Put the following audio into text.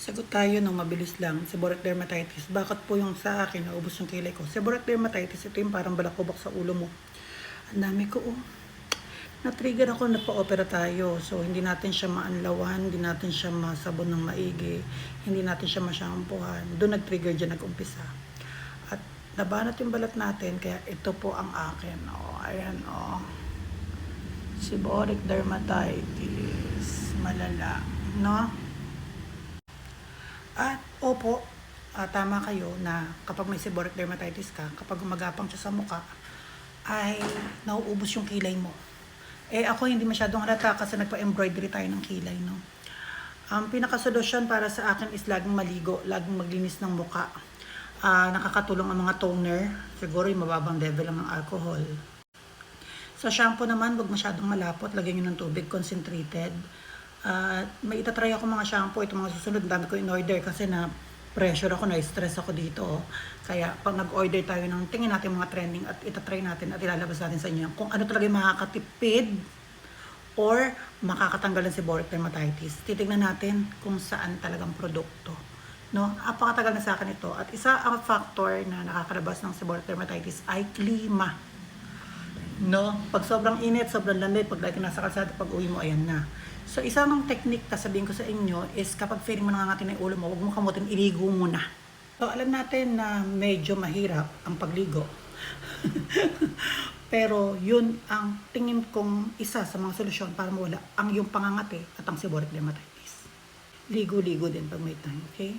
Sagot tayo ng mabilis lang, seborrheic dermatitis. Bakit po yung sa akin, naubos yung kilay ko? Seborrheic dermatitis, ito yung parang balakubak sa ulo mo. Ang dami ko, oh. Na-trigger ako, nagpa-opera tayo. So, hindi natin siya maanlawan, hindi natin siya masabon ng maigi, hindi natin siya masyampuhan. Doon nag-trigger dyan, nag-umpisa. At nabanat yung balat natin, kaya ito po ang akin. Oh, ayan, oh. Seborrheic dermatitis. Malala, no? At opo, tama kayo na kapag may seborrheic dermatitis ka, kapag gumagapang siya sa mukha, ay nauubos yung kilay mo. Ako hindi masyadong halata kasi nagpa-embroidery tayo ng kilay, no? Ang pinakasolusyon para sa akin is laging maligo, laging maglinis ng mukha. Nakakatulong ang mga toner, siguro yung mababang level lang ng alcohol. Sa shampoo naman, huwag masyadong malapot, lagyan nyo ng tubig, concentrated. May itatry ako mga shampoo, itong mga susunod, dami ko in-order kasi na pressure ako, na-stress ako dito. Kaya pag nag-order tayo ng tingin natin mga trending at itatry natin at ilalabas natin sa inyo kung ano talaga yung makakatipid or makakatanggal ng seborrheic dermatitis. Titignan natin kung saan talagang produkto. No? Apakatagal na sa akin ito. At isa ang factor na nakakalabas ng seborrheic dermatitis ay klima. No? Pag sobrang init, sobrang lamig, pag lagi nasa kalsada, pag uwi mo, ayan na. So, isang technique na sabihin ko sa inyo is kapag feeling mo nangangati na yung ulo mo, huwag mo kamutin, iligo muna. So, alam natin na medyo mahirap ang pagligo. Pero, yun ang tingin kong isa sa mga solusyon para mawala ang yung pangangati at ang seborrheic dermatitis. Ligo-ligo din pag may time, okay?